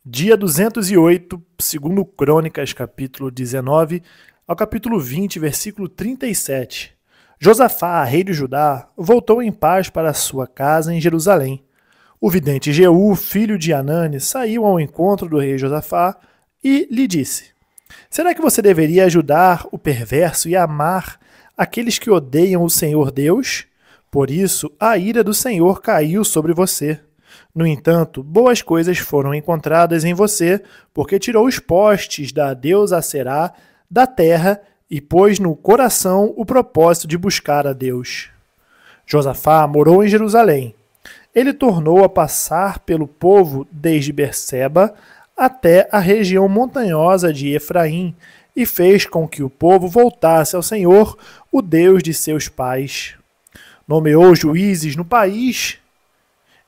Dia 208, segundo Crônicas, capítulo 19, ao capítulo 20, versículo 37. Josafá, rei de Judá, voltou em paz para sua casa em Jerusalém. O vidente Jeú, filho de Anani, saiu ao encontro do rei Josafá e lhe disse: Será que você deveria ajudar o perverso e amar aqueles que odeiam o Senhor Deus? Por isso, a ira do Senhor caiu sobre você. No entanto, boas coisas foram encontradas em você, porque tirou os postes da deusa Aserá da terra e pôs no coração o propósito de buscar a Deus. Josafá morou em Jerusalém. Ele tornou a passar pelo povo desde Berseba até a região montanhosa de Efraim e fez com que o povo voltasse ao Senhor, o Deus de seus pais. Nomeou juízes no país,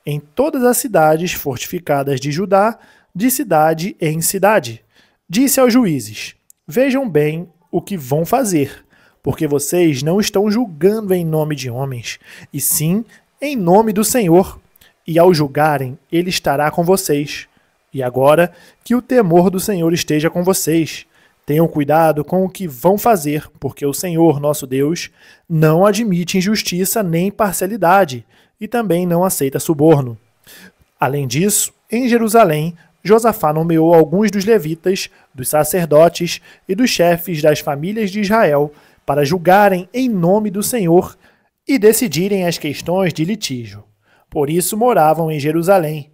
em todas as cidades fortificadas de Judá, de cidade em cidade. Disse aos juízes: Vejam bem o que vão fazer, porque vocês não estão julgando em nome de homens, e sim em nome do Senhor. E ao julgarem, ele estará com vocês. E agora, que o temor do Senhor esteja com vocês. Tenham cuidado com o que vão fazer, porque o Senhor, nosso Deus, não admite injustiça nem parcialidade, e também não aceita suborno. Além disso, em Jerusalém, Josafá nomeou alguns dos levitas, dos sacerdotes e dos chefes das famílias de Israel para julgarem em nome do Senhor e decidirem as questões de litígio. Por isso moravam em Jerusalém.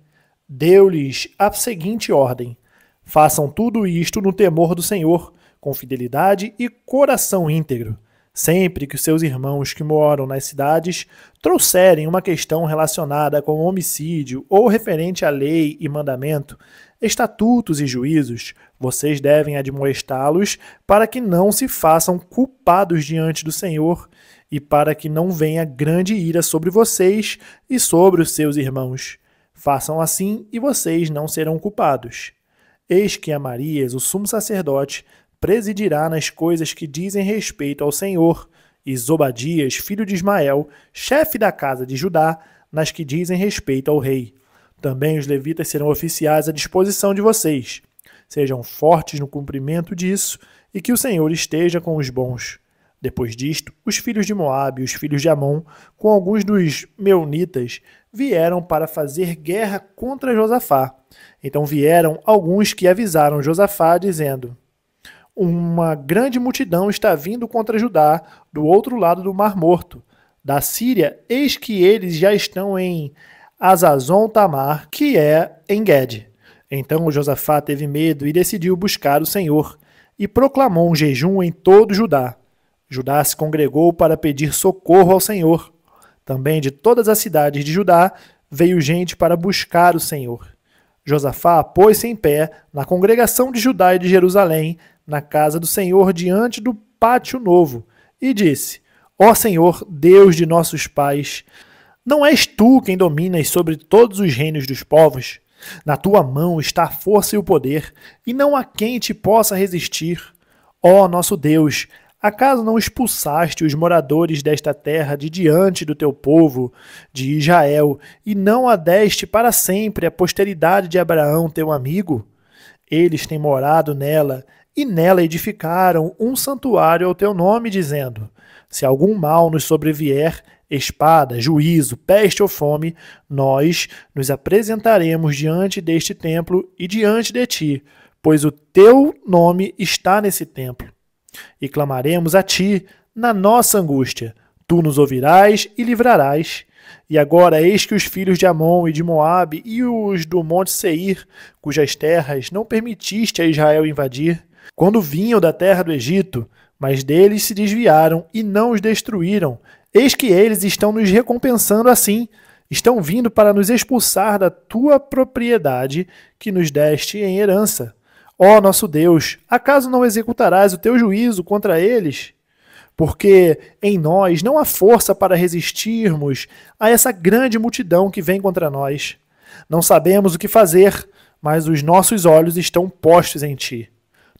Deu-lhes a seguinte ordem: façam tudo isto no temor do Senhor, com fidelidade e coração íntegro. Sempre que os seus irmãos que moram nas cidades trouxerem uma questão relacionada com homicídio ou referente à lei e mandamento, estatutos e juízos, vocês devem admoestá-los para que não se façam culpados diante do Senhor e para que não venha grande ira sobre vocês e sobre os seus irmãos. Façam assim e vocês não serão culpados. Eis que Amarias, o sumo sacerdote, presidirá nas coisas que dizem respeito ao Senhor, e Zobadias, filho de Ismael, chefe da casa de Judá, nas que dizem respeito ao rei. Também os levitas serão oficiais à disposição de vocês. Sejam fortes no cumprimento disso, e que o Senhor esteja com os bons. Depois disto, os filhos de Moabe e os filhos de Amon, com alguns dos meunitas, vieram para fazer guerra contra Josafá. Então vieram alguns que avisaram Josafá, dizendo: Uma grande multidão está vindo contra Judá, do outro lado do Mar Morto. Da Síria, eis que eles já estão em Hazazon-Tamar, que é em Guede. Então Josafá teve medo e decidiu buscar o Senhor, e proclamou um jejum em todo Judá. Judá se congregou para pedir socorro ao Senhor. Também de todas as cidades de Judá veio gente para buscar o Senhor. Josafá pôs-se em pé na congregação de Judá e de Jerusalém, na casa do Senhor, diante do pátio novo, e disse: Ó Senhor, Deus de nossos pais, não és tu quem dominas sobre todos os reinos dos povos? Na tua mão está a força e o poder, e não há quem te possa resistir. Ó nosso Deus, acaso não expulsaste os moradores desta terra de diante do teu povo, de Israel, e não a deste para sempre a posteridade de Abraão, teu amigo? Eles têm morado nela, e nela edificaram um santuário ao teu nome, dizendo: Se algum mal nos sobrevier, espada, juízo, peste ou fome, nós nos apresentaremos diante deste templo e diante de ti, pois o teu nome está nesse templo. E clamaremos a ti na nossa angústia. Tu nos ouvirás e livrarás. E agora eis que os filhos de Amon e de Moabe e os do monte Seir, cujas terras não permitiste a Israel invadir, quando vinham da terra do Egito, mas deles se desviaram e não os destruíram, eis que eles estão nos recompensando assim, estão vindo para nos expulsar da tua propriedade que nos deste em herança. Ó nosso Deus, acaso não executarás o teu juízo contra eles? Porque em nós não há força para resistirmos a essa grande multidão que vem contra nós. Não sabemos o que fazer, mas os nossos olhos estão postos em ti.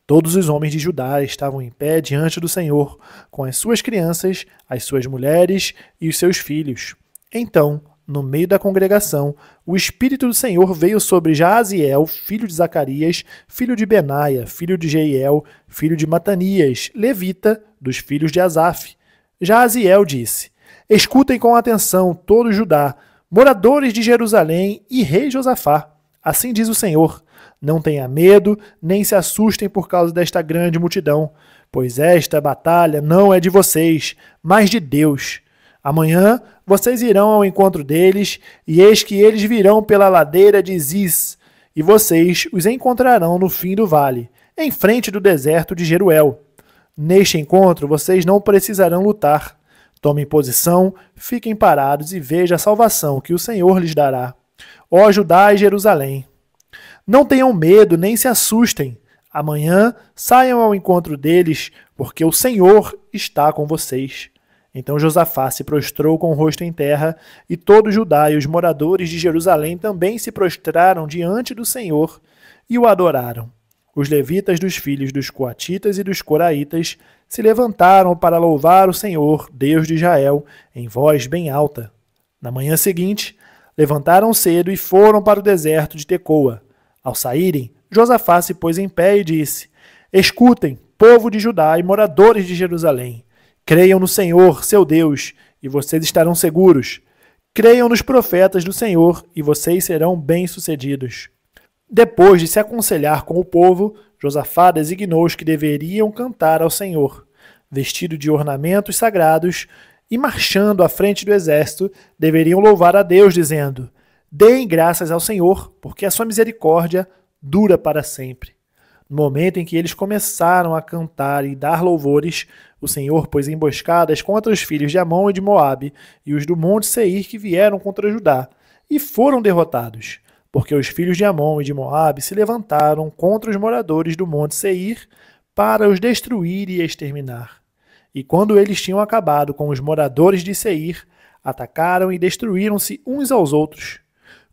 Todos os homens de Judá estavam em pé diante do Senhor, com as suas crianças, as suas mulheres e os seus filhos. Então no meio da congregação, o Espírito do Senhor veio sobre Jaaziel, filho de Zacarias, filho de Benaia, filho de Jeiel, filho de Matanias, levita, dos filhos de Asaf. Jaaziel disse: Escutem com atenção, todo Judá, moradores de Jerusalém e rei Josafá. Assim diz o Senhor: Não tenha medo, nem se assustem por causa desta grande multidão, pois esta batalha não é de vocês, mas de Deus. Amanhã vocês irão ao encontro deles, e eis que eles virão pela ladeira de Ziz, e vocês os encontrarão no fim do vale, em frente do deserto de Jeruel. Neste encontro vocês não precisarão lutar. Tomem posição, fiquem parados e vejam a salvação que o Senhor lhes dará. Ó Judá e Jerusalém! Não tenham medo, nem se assustem. Amanhã saiam ao encontro deles, porque o Senhor está com vocês. Então Josafá se prostrou com o rosto em terra, e todo Judá e os moradores de Jerusalém também se prostraram diante do Senhor e o adoraram. Os levitas dos filhos dos coatitas e dos coraitas se levantaram para louvar o Senhor, Deus de Israel, em voz bem alta. Na manhã seguinte, levantaram cedo e foram para o deserto de Tecoa. Ao saírem, Josafá se pôs em pé e disse: Escutem, povo de Judá e moradores de Jerusalém. Creiam no Senhor, seu Deus, e vocês estarão seguros. Creiam nos profetas do Senhor, e vocês serão bem-sucedidos. Depois de se aconselhar com o povo, Josafá designou os que deveriam cantar ao Senhor, vestido de ornamentos sagrados, e marchando à frente do exército, deveriam louvar a Deus, dizendo: Deem graças ao Senhor, porque a sua misericórdia dura para sempre. No momento em que eles começaram a cantar e dar louvores, o Senhor pôs emboscadas contra os filhos de Amon e de Moabe e os do monte Seir que vieram contra Judá, e foram derrotados, porque os filhos de Amon e de Moabe se levantaram contra os moradores do monte Seir para os destruir e exterminar. E quando eles tinham acabado com os moradores de Seir, atacaram e destruíram-se uns aos outros.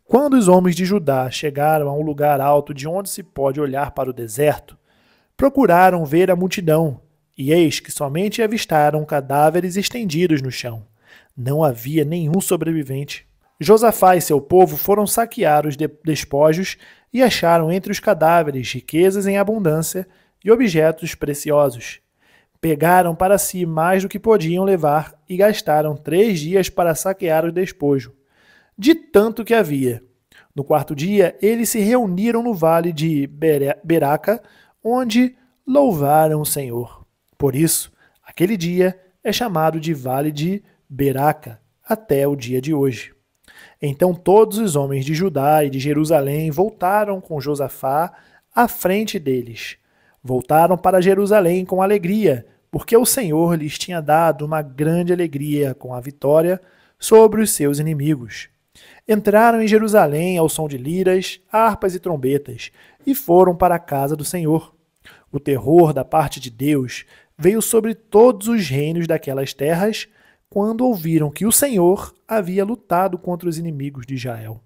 Quando os homens de Judá chegaram a um lugar alto de onde se pode olhar para o deserto, procuraram ver a multidão, e eis que somente avistaram cadáveres estendidos no chão. Não havia nenhum sobrevivente. Josafá e seu povo foram saquear os despojos e acharam entre os cadáveres riquezas em abundância e objetos preciosos. Pegaram para si mais do que podiam levar e gastaram 3 dias para saquear o despojo, de tanto que havia. No 4º dia, eles se reuniram no vale de Beraca, onde louvaram o Senhor. Por isso, aquele dia é chamado de Vale de Beraca, até o dia de hoje. Então todos os homens de Judá e de Jerusalém voltaram com Josafá à frente deles. Voltaram para Jerusalém com alegria, porque o Senhor lhes tinha dado uma grande alegria com a vitória sobre os seus inimigos. Entraram em Jerusalém ao som de liras, harpas e trombetas, e foram para a casa do Senhor. O terror da parte de Deus veio sobre todos os reinos daquelas terras, quando ouviram que o Senhor havia lutado contra os inimigos de Israel.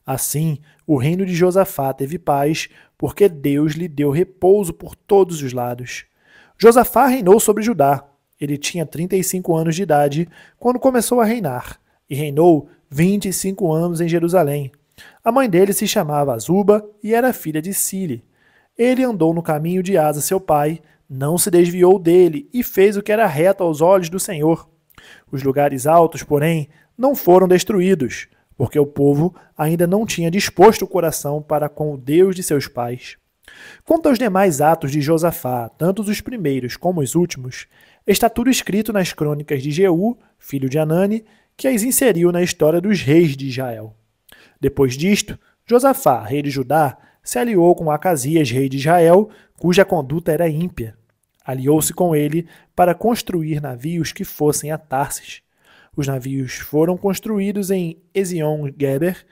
Assim, o reino de Josafá teve paz, porque Deus lhe deu repouso por todos os lados. Josafá reinou sobre Judá. Ele tinha 35 anos de idade quando começou a reinar, e reinou 25 anos em Jerusalém. A mãe dele se chamava Azuba e era filha de Sile. Ele andou no caminho de Asa, seu pai, não se desviou dele e fez o que era reto aos olhos do Senhor. Os lugares altos, porém, não foram destruídos, porque o povo ainda não tinha disposto o coração para com o Deus de seus pais. Quanto aos demais atos de Josafá, tanto os primeiros como os últimos, está tudo escrito nas crônicas de Jeú, filho de Anani, que as inseriu na história dos reis de Israel. Depois disto, Josafá, rei de Judá, se aliou com Acasias, rei de Israel, cuja conduta era ímpia. Aliou-se com ele para construir navios que fossem a Tarsis. Os navios foram construídos em Ezion-Geber.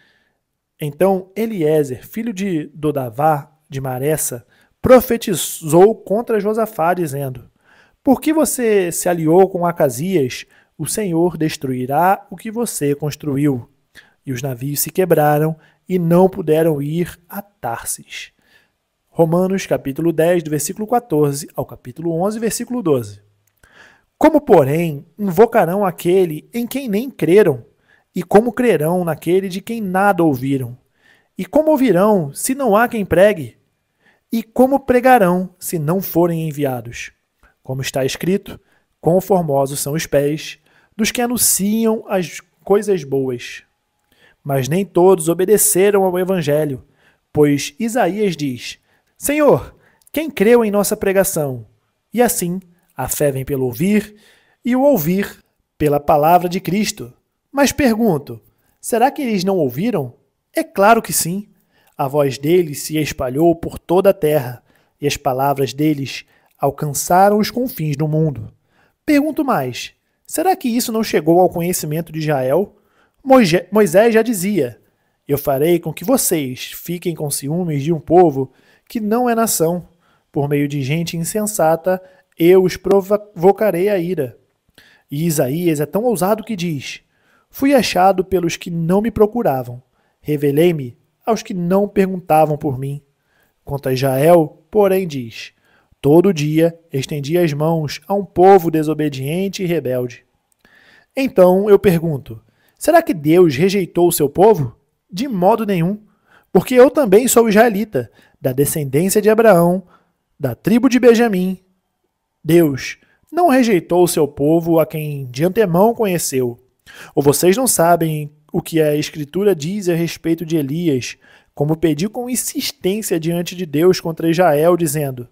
Então Eliezer, filho de Dodavá, de Maressa, profetizou contra Josafá, dizendo: Por que você se aliou com Acasias? O Senhor destruirá o que você construiu. E os navios se quebraram e não puderam ir a Tarsis. Romanos capítulo 10, do versículo 14 ao capítulo 11, versículo 12. Como, porém, invocarão aquele em quem nem creram? E como crerão naquele de quem nada ouviram? E como ouvirão, se não há quem pregue? E como pregarão, se não forem enviados? Como está escrito, quão formosos são os pés dos que anunciam as coisas boas. Mas nem todos obedeceram ao evangelho, pois Isaías diz: Senhor, quem creu em nossa pregação? E assim, a fé vem pelo ouvir, e o ouvir pela palavra de Cristo. Mas pergunto, será que eles não ouviram? É claro que sim. A voz deles se espalhou por toda a terra, e as palavras deles alcançaram os confins do mundo. Pergunto mais, será que isso não chegou ao conhecimento de Israel? Moisés já dizia: Eu farei com que vocês fiquem com ciúmes de um povo que não é nação. Por meio de gente insensata, eu os provocarei a ira. E Isaías é tão ousado que diz: Fui achado pelos que não me procuravam. Revelei-me aos que não perguntavam por mim. Quanto a Israel, porém, diz: Todo dia estendi as mãos a um povo desobediente e rebelde. Então eu pergunto: será que Deus rejeitou o seu povo? De modo nenhum, porque eu também sou israelita, da descendência de Abraão, da tribo de Benjamim. Deus não rejeitou o seu povo a quem de antemão conheceu. Ou vocês não sabem o que a Escritura diz a respeito de Elias, como pediu com insistência diante de Deus contra Israel, dizendo: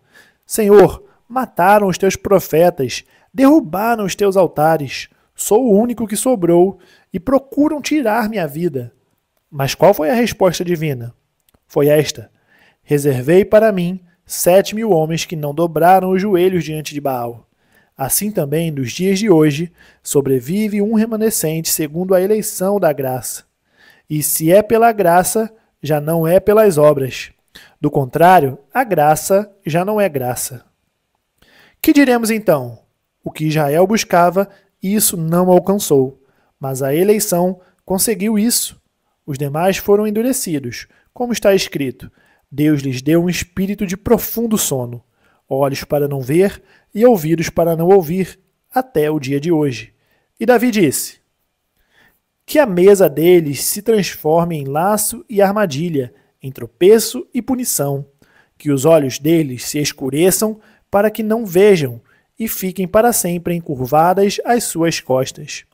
Senhor, mataram os teus profetas, derrubaram os teus altares. Sou o único que sobrou e procuram tirar minha vida. Mas qual foi a resposta divina? Foi esta: reservei para mim 7.000 homens que não dobraram os joelhos diante de Baal. Assim também, nos dias de hoje, sobrevive um remanescente segundo a eleição da graça. E se é pela graça, já não é pelas obras. Do contrário, a graça já não é graça. Que diremos então? O que Israel buscava, isso não alcançou. Mas a eleição conseguiu isso. Os demais foram endurecidos, como está escrito: Deus lhes deu um espírito de profundo sono, olhos para não ver e ouvidos para não ouvir, até o dia de hoje. E Davi disse: Que a mesa deles se transforme em laço e armadilha, em tropeço e punição, que os olhos deles se escureçam para que não vejam e fiquem para sempre encurvadas as suas costas.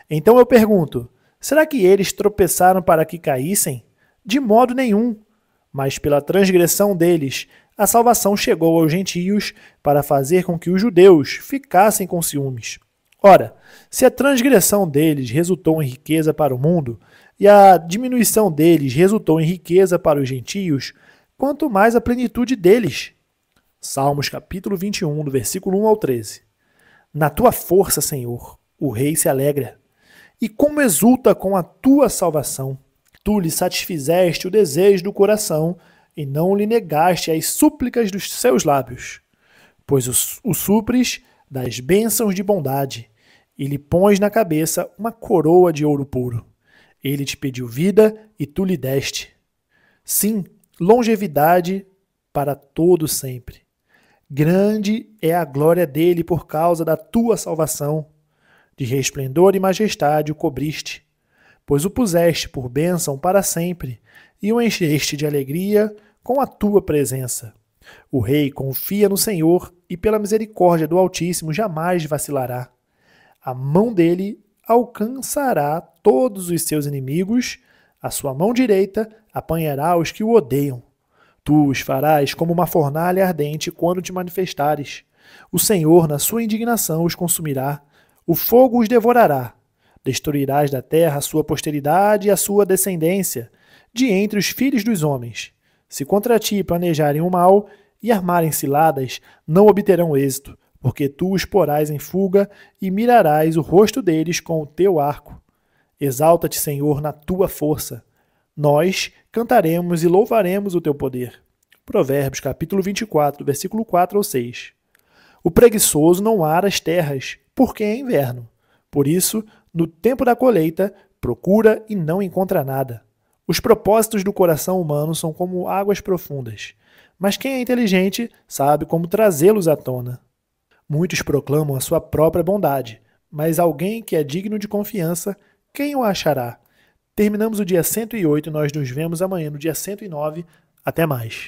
Então eu pergunto: será que eles tropeçaram para que caíssem? De modo nenhum. Mas pela transgressão deles, a salvação chegou aos gentios para fazer com que os judeus ficassem com ciúmes. Ora, se a transgressão deles resultou em riqueza para o mundo, e a diminuição deles resultou em riqueza para os gentios, quanto mais a plenitude deles. Salmos capítulo 21, do versículo 1 ao 13. Na tua força, Senhor, o rei se alegra, e como exulta com a tua salvação. Tu lhe satisfizeste o desejo do coração, e não lhe negaste as súplicas dos seus lábios. Pois o supres das bênçãos de bondade, e lhe pões na cabeça uma coroa de ouro puro. Ele te pediu vida, e tu lhe deste. Sim, longevidade para todo sempre. Grande é a glória dele por causa da tua salvação. De resplendor e majestade o cobriste, pois o puseste por bênção para sempre, e o encheste de alegria com a tua presença. O rei confia no Senhor, e pela misericórdia do Altíssimo jamais vacilará. A mão dele alcançará todos os seus inimigos, a sua mão direita apanhará os que o odeiam. Tu os farás como uma fornalha ardente quando te manifestares. O Senhor, na sua indignação, os consumirá. O fogo os devorará. Destruirás da terra a sua posteridade e a sua descendência, de entre os filhos dos homens. Se contra ti planejarem o mal e armarem ciladas, não obterão êxito, porque tu os porás em fuga e mirarás o rosto deles com o teu arco. Exalta-te, Senhor, na tua força. Nós cantaremos e louvaremos o teu poder. Provérbios capítulo 24, versículo 4 ao 6. O preguiçoso não ara as terras, porque é inverno. Por isso, no tempo da colheita, procura e não encontra nada. Os propósitos do coração humano são como águas profundas, mas quem é inteligente sabe como trazê-los à tona. Muitos proclamam a sua própria bondade, mas alguém que é digno de confiança quem o achará? Terminamos o dia 108, nós nos vemos amanhã no dia 109. Até mais.